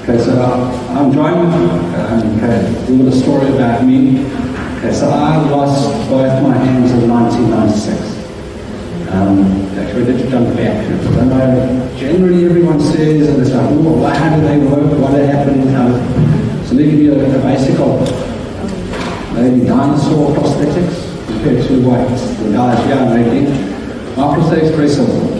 Okay, so I'm John. Okay, a little story about me. Okay, so I lost both my hands in 1996. Actually, I did jump back. I know generally everyone says, and it's like, oh, how do they work? What happened? So let me give you a basic of maybe dinosaur prosthetics compared to what the guys here are making. My prosthetics are very simple.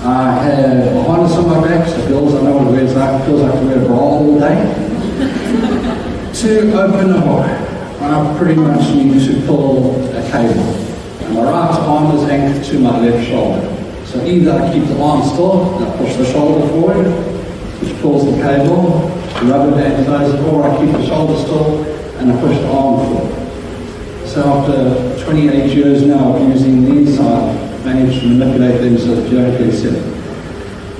I had a harness on my back, so girls, I know what it feels like to wear a bra all day. To open a hook, I pretty much need to pull a cable. And my right arm is anchored to my left shoulder. So either I keep the arm still, and I push the shoulder forward, which pulls the cable, the rubber band closes, or I keep the shoulder still, and I push the arm forward. So after 28 years now of using these, I've managed to manipulate them so that you don't get sick.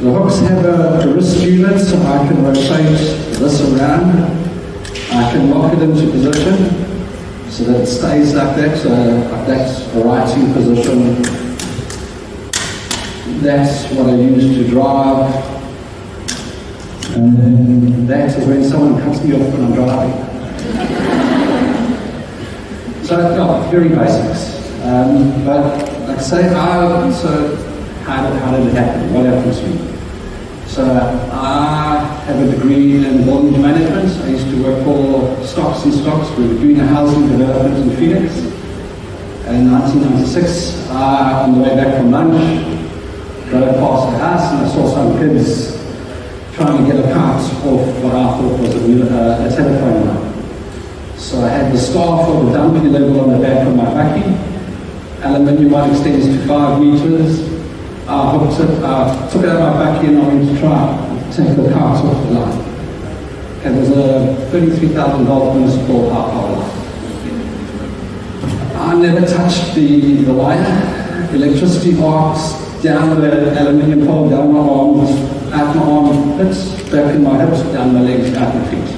The hooks have a wrist unit, so I can rotate this around. I can lock it into position so that it stays like that, so that's a writing position. That's what I use to drive. And that is when someone cuts me off when I'm driving. So, no, very basics. But like I say, so how did it happen? What happened to me? So I have a degree in building management. I used to work for Stocks and Stocks. We were doing a housing development in Phoenix. In 1996, on the way back from lunch, drove past the house and I saw some kids trying to get a cart off what I thought was a telephone line. So I had the staff of the dumpy level on the back of my buggy. Aluminium one extends to 5 meters. I hooked it, I took it out of my buggy and I went to try to take the cart off the line. It was a 33,000 volt municipal power line. I never touched the wire. Electricity arcs down the aluminium pole, down my arms, out my arm pits, back in my hips, down my legs, out my feet.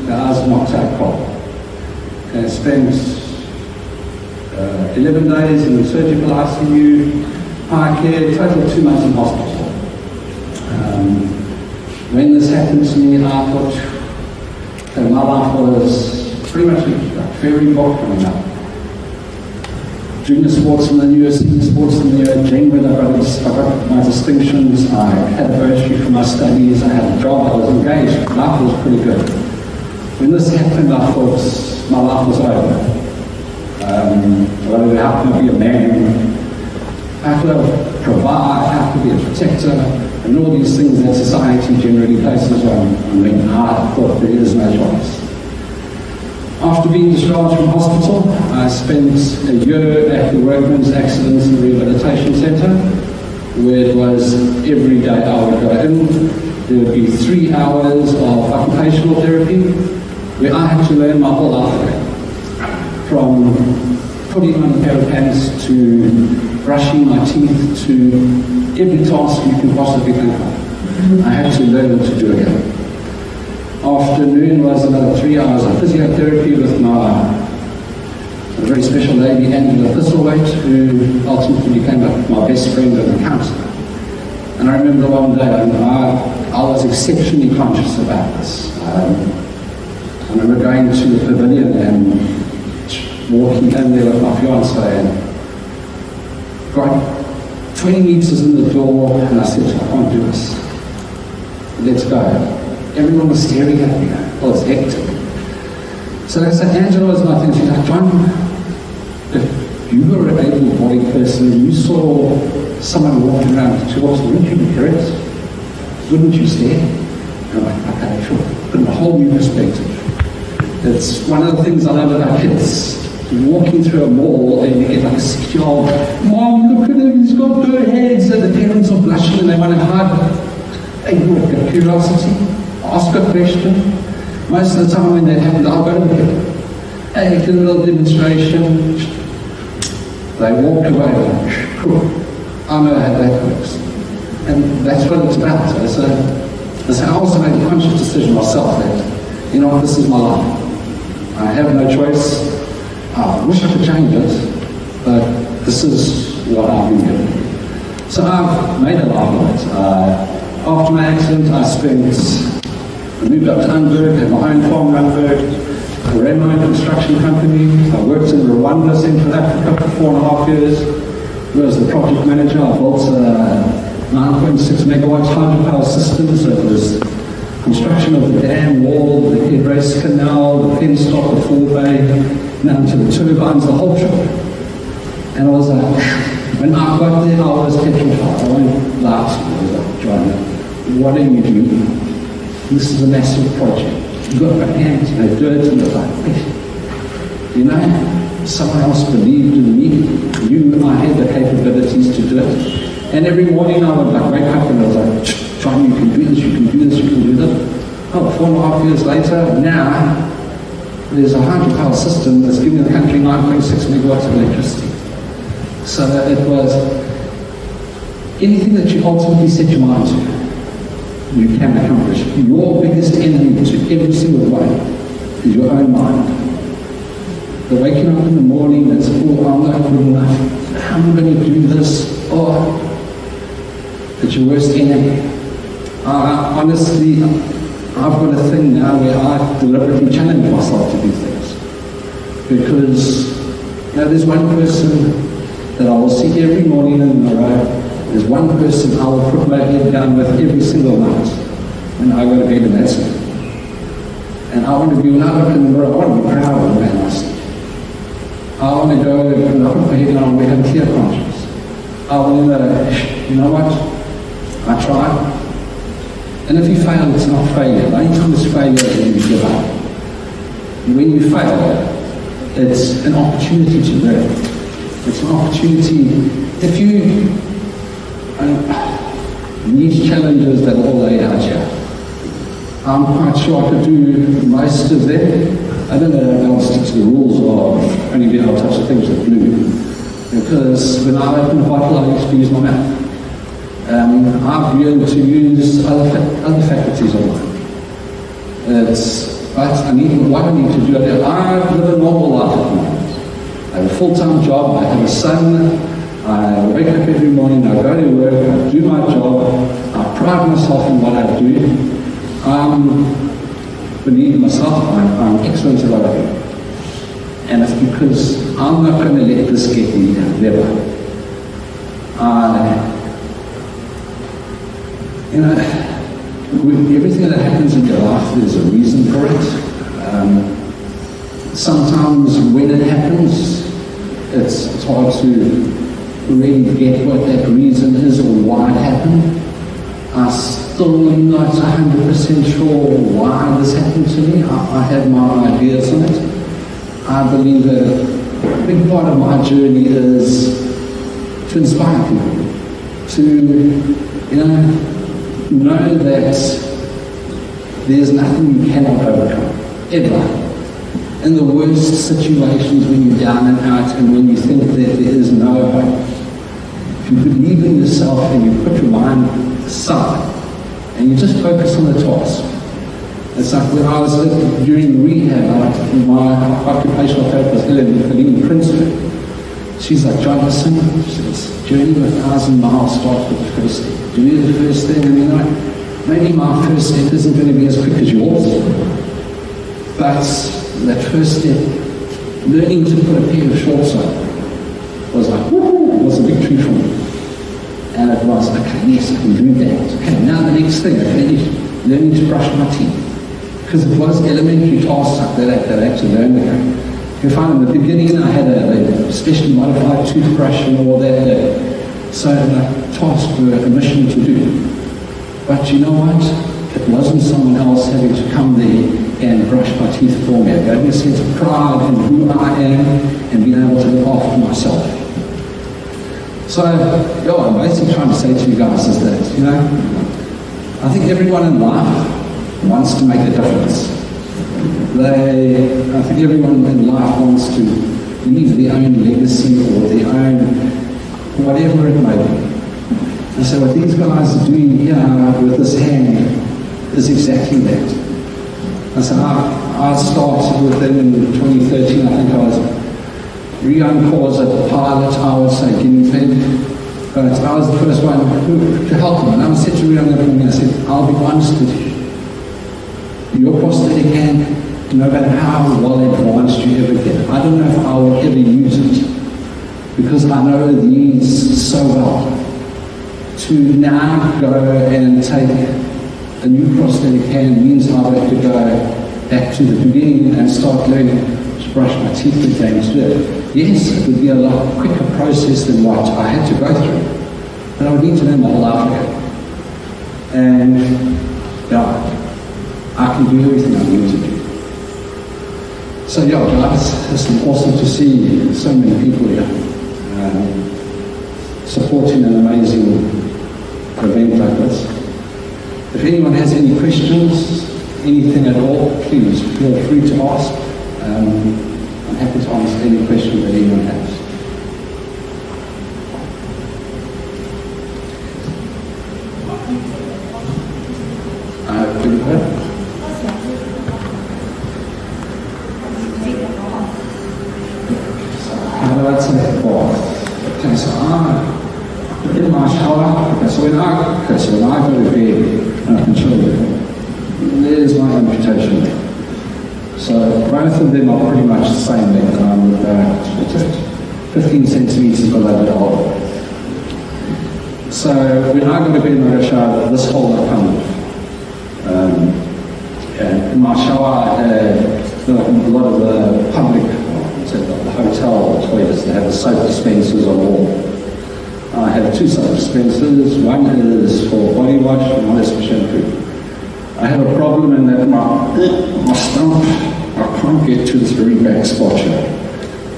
The eyes knocked out cold. I spent 11 days in the surgical ICU, high care, total 2 months in hospital. When this happened to me, I thought that my life was pretty much a fairy book coming up. Junior sports in the year, senior sports in the year, genuine, I got my distinctions, I had a bursary for my studies, I had a job, I was engaged, life was pretty good. When this happened, I thought my life was over. How can I be a man? How can I provide? How can I be a protector? And all these things that society generally places on me. I thought there is no choice. After being discharged from hospital, I spent a year at the Workmen's Accidents and Rehabilitation Centre, where it was every day I would go in. There would be 3 hours of occupational therapy, where I had to learn my whole alphabet. From putting on a pair of pants to brushing my teeth to every task you can possibly think of. I had to learn to do again. Afternoon was another 3 hours of physiotherapy with a very special lady, Angela Thistlewaite, who ultimately became my best friend and a counsellor. And I remember one day, I was exceptionally conscious about this. I remember going to the pavilion and walking in there with my fiance and got 20 meters in the door and I said, I can't do this. Let's go. Everyone was staring at me. It was hectic. So I said, Angela was my thing. She's like, John, if you were an able-bodied person and you saw someone walking around with 2 horses, wouldn't you be curious? Wouldn't you stare? And I'm like, okay, sure. But in a whole new perspective. It's one of the things I love about kids. Walking through a mall and you get like a 6-year-old, Mom, look at him, he's got 2 heads, and the parents are blushing and they want to hug. They walk with curiosity, ask a question. Most of the time when that happens, I'll go to the kid. Hey, do a little demonstration. They walk away like, cool, I know how that works. And that's what it's about. So I also made a conscious decision myself that, you know what, this is my life. I have no choice. I wish I could change it, but this is what I've been given. So I've made a lot of it. After my accident, I spent I moved up to Unberg, had my own farm in Unberg. I ran my own construction company. I worked in Rwanda, Central Africa for 4.5 years. I was the project manager. I built a 9.6 megawatt hydropower system. So it was construction of the dam wall, the head race canal, the penstock, the full bay, down to the turbines, the whole trip. And I was like, when I got there, I was petrified. I went last. I was like, John, what are you doing? This is a massive project. You've got your hands, you know, dirt, and you're like, you know, someone else believed in me. I had the capabilities to do it. And every morning I would like wake up and I was like, John, you can do this, you can do this, you can do that. Oh, 4.5 years later, now there's a hydropower system that's giving the country 9.6 megawatts of electricity. So it was anything that you ultimately set your mind to, you can accomplish. Your biggest enemy to every single one is your own mind. The waking up in the morning that's, oh, I'm not good enough, how am I going to do this? Oh, it's your worst enemy. Honestly, I've got a thing now where I deliberately challenge myself to do things. Because there's one person that I will see every morning in the row. There's one person I will put my head down with every single night when I go to bed, and that's me. And I want to be, when I look in the mirror, I want to be proud of the man I see. I want to go and I put my head down and have a clear conscience. I want to know, you know what? I tried. And if you fail, it's not failure. The only time it's failure is when you give up. And when you fail, it's an opportunity to learn. It's an opportunity. If you, these challenges that are all laid out here, I'm quite sure I could do most of them. I don't know if I'll stick to the rules of only being able to touch the things with blue. Because when I open a bottle, I used to use my mouth. I've learned to use other faculties of mine. What I need to do, I live a normal life at the moment. I have a full-time job, I have a son, I wake up every morning, I go to work, I do my job, I pride myself in what I do. Believe myself, I'm excellent at what I do. And it's because I'm not going to let this get me down, never. Everything that happens in your life, there's a reason for it. Sometimes when it happens, it's hard to really get what that reason is or why it happened. I still am not 100% sure why this happened to me. I have my ideas on it. I believe that a big part of my journey is to inspire people, to know that there's nothing you cannot overcome, ever. In the worst situations, when you're down and out and when you think that there is no hope, if you believe in yourself and you put your mind aside and you just focus on the task. It's like when I was during rehab, my occupational therapist, Helene Princeton, she's like, John, listen, this journey of 1,000 miles starts with the first step. Do the first thing, and maybe my first step isn't going to be as quick as yours, but that first step, learning to put a pair of shorts on, was like, woohoo, it was a victory for me. And it was, okay, yes, I can do that. Okay, now the next thing, learning to brush my teeth. Because it was elementary tasks like that I had to learn again. You find in the beginning I had a specially modified toothbrush and all that. So the tasks were a mission to do. But you know what? It wasn't someone else having to come there and brush my teeth for me. It gave me a sense of pride in who I am and being able to look after myself. So, I'm basically trying to say to you guys is that, I think everyone in life wants to make a difference. I think everyone in life wants to leave their own legacy or their own, whatever it may be. And so what these guys are doing here with this hand is exactly that. And so I started with them in 2013. I think I was re-on as a pilot, I would say guinea pig. But I was the first one to help them. And I said to Rian and I said, I'll be honest with you. Your prosthetic hand, no matter how well advanced you ever get, I don't know if I will ever use it, because I know these so well. To now go and take a new prosthetic hand means I have to go back to the beginning and start learning to brush my teeth again to do it. Yes, it would be a lot quicker process than what I had to go through, but I would need to learn my whole life again. And yeah, I can do everything I need to do. So yeah, guys, it's awesome to see so many people here supporting an amazing event like this. If anyone has any questions, anything at all, please feel free to ask. I'm happy to answer any question that anyone has. How do I say it? Okay, so in my shower, so when I go to bed, and I can show you, there's my amputation. So both of them are pretty much the same length. I'm 15 centimeters below the elbow. So when I go to bed and I go shower, this hole will come off. And in my shower, a lot of the public, the hotel toilets, they have the soap dispensers on all. I have two soap dispensers. One is for body wash and one is for shampoo. I have a problem in that my stomach, I can't get to this very back spot here.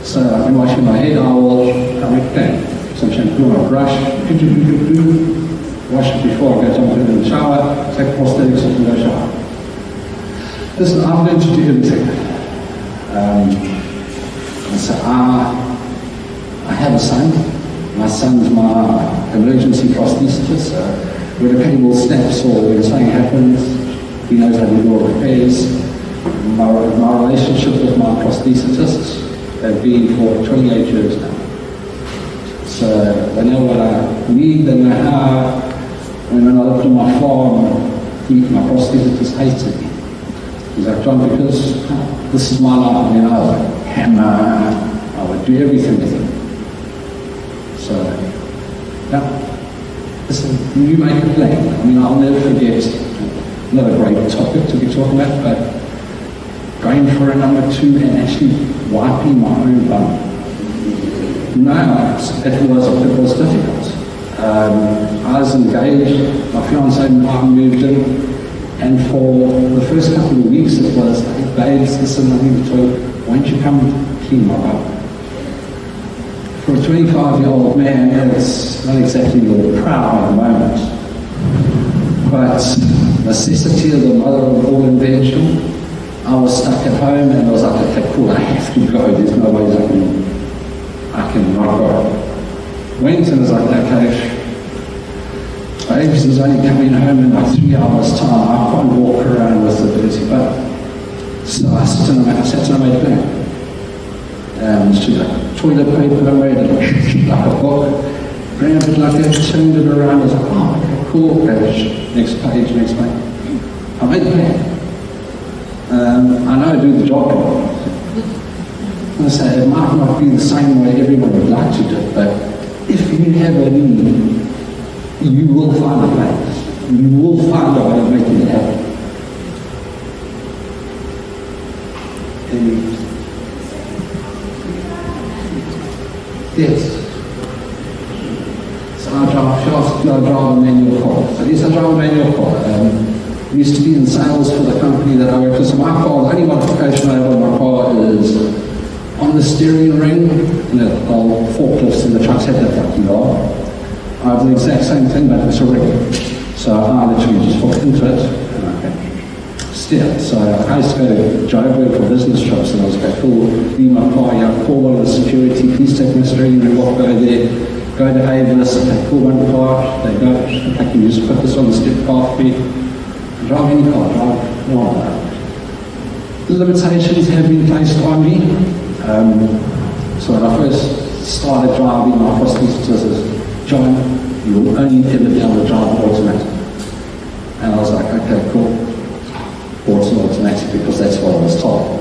So I've been washing my head, I will make some shampoo on a brush, wash it before I go jump in the shower, take prosthetics off and go shower. Listen, I'm going to do everything. So I have a son. My son's my emergency prosthetist. When a cable snaps or when something happens, he knows how to do all repairs. My relationship with my prosthetists have been for 28 years now. So they know what I need, they know how. When I lived on my farm, my prosthetist hated me. He's like, John, because this is my life. I mean, I would hammer, I would do everything with him. So, yeah, listen, you make a plan. I mean, I'll never forget, not a great topic to be talking about, but going for a number 2 and actually wiping my own bum. No, it was difficult. I was engaged, my fiancée and I moved in, and for the first couple of weeks it was, hey, babes, listen, I need to talk, why don't you come clean my bum? For a 25-year-old man, it's not exactly your proud at the moment. But necessity is the mother of all invention. I was stuck at home and I was like, okay, cool, I have to go. There's no ways I can not go. Went and was like, okay, babes is only coming home in like 3 hours' time. I can't walk around with a dirty butt. So I sat and I made a plan. She like toilet paper, I made it like a book, grabbed it like that, turned it around, I was like, oh, okay, cool, okay, next page. I made a plan. I know I do the job properly. I say it might not be the same way everyone would like to do it, but if you have a need, you will find a place. You will find a way of making it happen. And yes. So I drive a manual car. So yes, I drive a manual car. I used to be in sales for the company that I work for. So my car, the only modification I have on my car is on the steering ring, the old forklifts and the trucks have that fucking bar. I have the exact same thing, but it's a ring. So I literally just hook into it and I can steer. So I used to go to Joburg for business trips and I was like, cool, leave my car, call one of the security, please take my steering ring off, go there, go to Avis, okay, pull one car, they go, okay, can you just put this on the step car for me? Drive any car, drive one. The limitations have been placed on me. So when I first started driving, my prosthetic says, John, you will only ever be able to drive automatic. And I was like, okay, cool. bought an automatic because that's what I was told.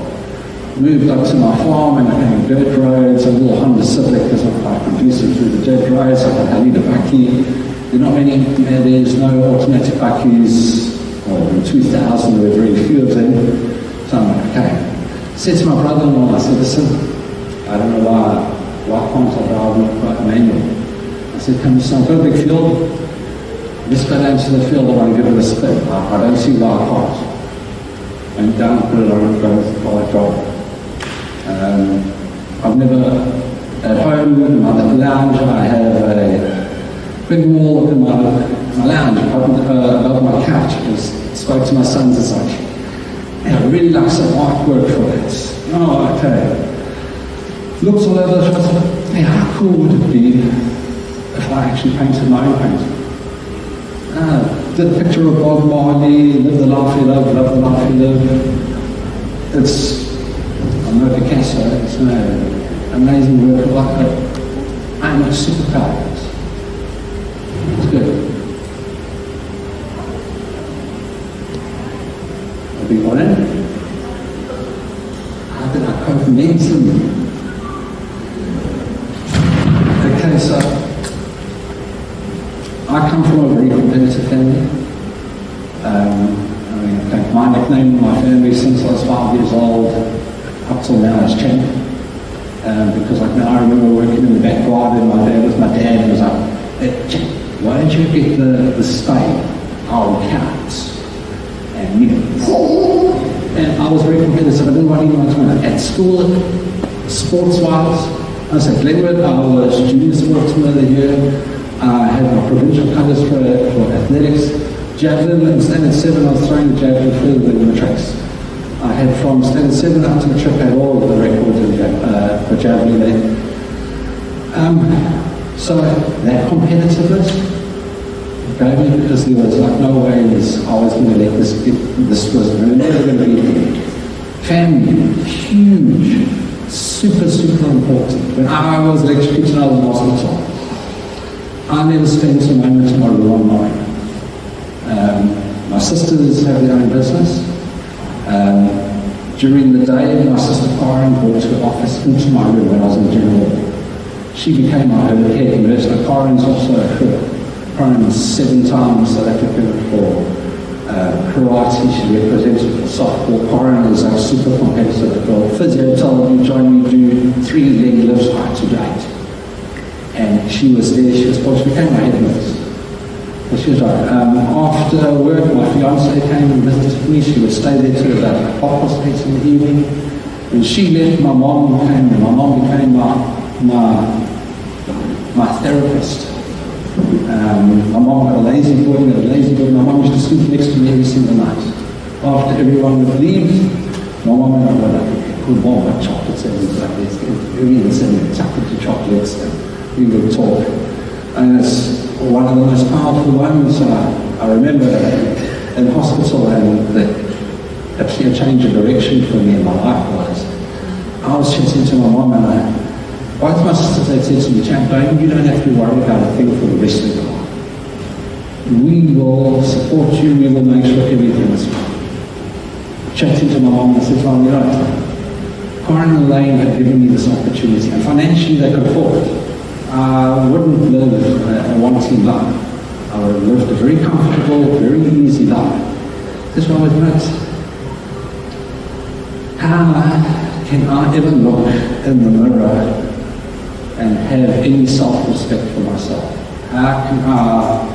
Moved up to my farm and I had dirt roads, a little Honda Civic because I'm quite conducive through the dirt roads. I need a bakkie. There's no automatic bakkies. Well, in 2000 there were very few of them. So I'm like, okay. I said to my brother-in-law, I said, listen, I don't know why can't I drive a manual? I said, come to some big field. Let's go down to the field, I want to give it a spin. I don't see why I can't. Went down, put it on, go I drive. I've never, at home, in my lounge, I have a big wall in my lounge, above my couch. I spoke to my sons, it's like, hey, I really like some artwork for this. Oh, okay. Looks all over the place, hey, how cool would it be if I actually painted my own painting? Did a picture of Bob Marley, live the life you love the life you live. I'm no Picasso, it's no amazing work of art, but I'm a superpower. It's good. I'll be honest. How did I cope mentally? Okay, so I come from a very competitive family. I think my nickname in my family since I was 5 years old up till now is Champ. Because I remember working in the back garden with my dad, and was like, hey, Champ, why don't you get the spade? I'll count. And I was very competitive. I didn't want anyone to win. At school, sports-wise, I was at Glenwood. I was junior sportsman of the year. I had my provincial colours for athletics. Javelin, in standard 7, I was throwing the javelin further than the tracks. I had from standard 7 up to the trip, I had all of the records for javelin there. So that competitiveness gave me, because there was no way I was going to let this was never going to be there. Family, huge, super important. When I was electrocuted, I was in hospital. I never spent a moment in my room on mine. My sisters have their own business. During the day, my sister Karen brought her office into my room when I was in general. She became my head nurse. Karen's also Karen's 7 times South African for karate. She represented for softball. Karen is super competitive. For physio told me, John, you do 3 leg lifts right to date. And she was there, she became my head nurse. And she was like, after work, my fiancée came and visited me. She would stay there till about 8:30 in the evening. When she left, my mom came, and my mom became my therapist. My mom got a lazy boy. My mom used to sleep next to me every single night. After everyone would leave, my mom and I were like, good mom, like chocolates and things like this. We would send chocolates. We would talk, and it's one of the most powerful moments. I remember in hospital, and a clear change of direction for me in my life was, I was chatting to my mom, and both my sisters had said to me, Champ, you don't have to worry about a thing for the rest of your life. We will support you, we will make sure everything is fine. Chatting to my mom, I said, Mom, you're right. Karen and Elaine had given me this opportunity, and financially they could afford it. I wouldn't live a one-team life. I would have lived a very comfortable, very easy life. This one was nuts. How can I ever look in the mirror and have any self-respect for myself? How can I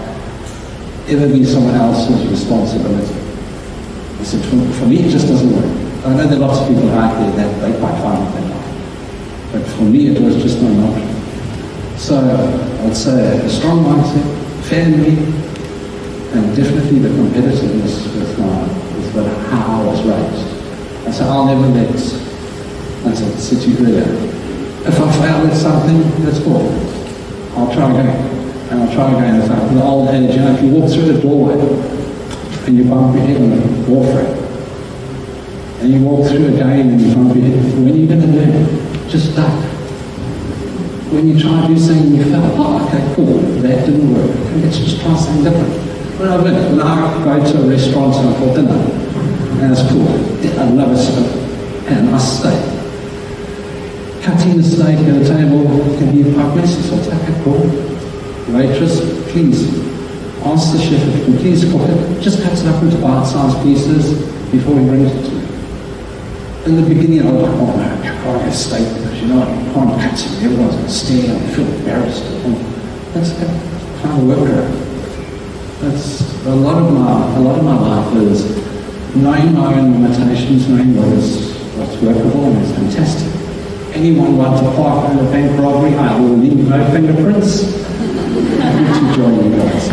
ever be someone else's responsibility? I said, for me it just doesn't work. I know there are lots of people out there that they quite fine with their life. But for me it was just not an option. So I'd say a strong mindset, family, and definitely the competitiveness with how I was raised. I said, I'll never let, I said to you earlier, if I fail at something, that's cool. I'll try again, and I'll try again. It's like the old adage, if you walk through the doorway and you bump your head on the wall frame, and you walk through again and you bump your head, when are you going to learn? Just duck. When you try to do something and you feel, okay, cool, that didn't work. Okay, let's just try something different. When I go to a restaurant and for dinner, And it's cool. I love it so. And a nice steak. Cutting the steak at a table can be quite messy, so it's okay, cool. Waitress, please ask the chef if you can please cook it. Just cut it up into bite-sized pieces before he brings it to you. In the beginning, I was like, oh no, I can't have steak because you know you can't cut it. Everyone's going to stare and feel embarrassed. That's kind of workaround. That's a lot of my life is knowing my own limitations, knowing what's workable, and it's fantastic. Anyone wants to partner in a bank robbery, I will leave no fingerprints. Happy to join you guys.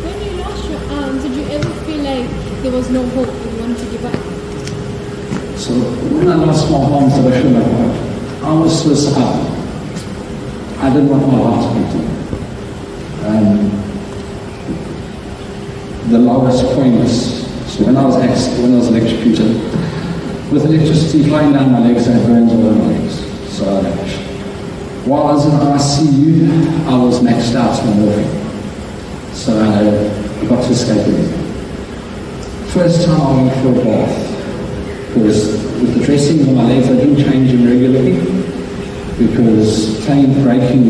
When you lost your arm, did you ever feel like there was no hope and you wanted to give up? So when I lost my arms that I shouldn't have had, I was suicidal. I didn't want my life to continue. The lowest point, so when I was electrocuted, with electricity flowing down my legs, I had burns all over my legs. So while I was in ICU, I was maxed out on morphine. So I got to escape everything. First time I went for a bath, because with the dressings on my legs, I didn't change them regularly, because breaking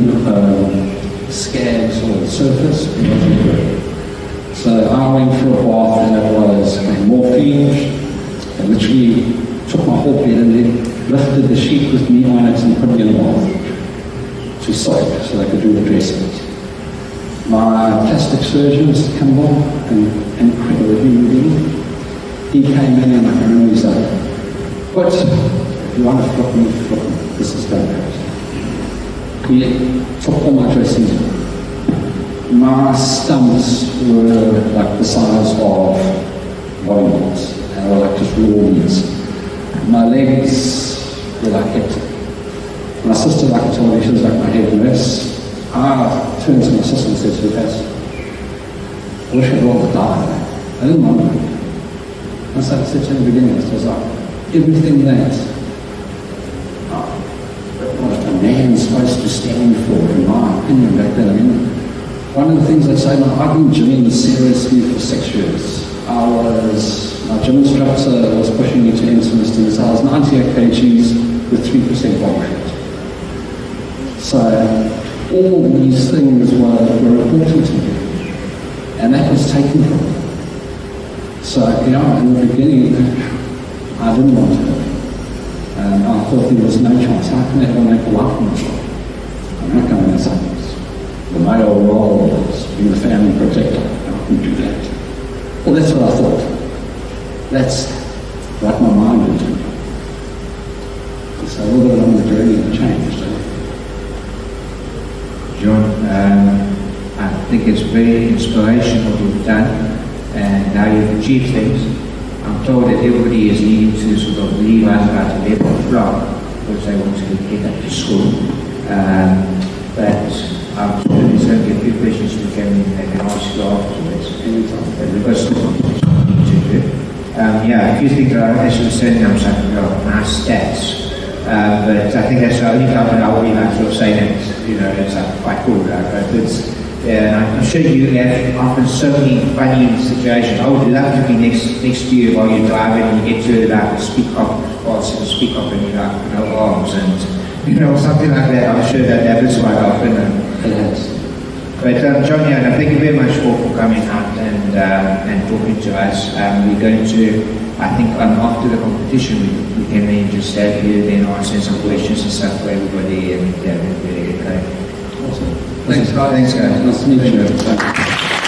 scabs on the surface wasn't good. So I went for a bath and it was morphine. I literally took my whole bed and then lifted the sheet with me on it and put me in a bath to soak so they could do the dressings. My plastic surgeon, Mr. Kimball, an incredible human being, he came in and I can remember he said, but if you want to flip me, this is going to happen. He took all my dressings. My stumps were like the size of volleyballs, and they were like just raw meats. My legs were like hectic. My sister, like I told you, she was like my head nurse. I turned to my sister and said to her, I wish I'd rather die. I didn't want to. I said to in the beginning, it was like everything that a man's supposed to stand for, in my opinion, back then. I mean, one of the things I'd say, I've been gymming seriously for 6 years. My gym instructor was pushing me to enter Mr. I was 98 kgs with 3% body fat. So all these things were important to me, and that was taken from me. So, in the beginning, I didn't want to. And I thought there was no chance. How can anyone make a life of myself? I'm not going to mess up this. The male role was being the family protector. I couldn't do that. Well, that's what I thought. That's what my mind would do. So a little bit along the journey it changed. John, I think it's very inspirational what you've done and how you've achieved things. I'm told that everybody is needing to sort of leave out about 11 o'clock because they want to get up to school. But I'm sure there's going to be a few questions we can ask you afterwards. We've got some to do. A few things as you were saying, I'm saying, nice stats. But I think that's the only time when I would like sort of say that, it's quite cool. I'm sure you have often so many funny situations. I would love to be next to you while you're driving and you get to like speak up and you're like, no arms and something like that. I'm sure that happens quite often. But John, thank you very much for coming out and talking to us. We're going to, I think after the competition we can then just have you then answer some questions and stuff for everybody and really get going. Awesome. Thanks guys. Nice to meet you.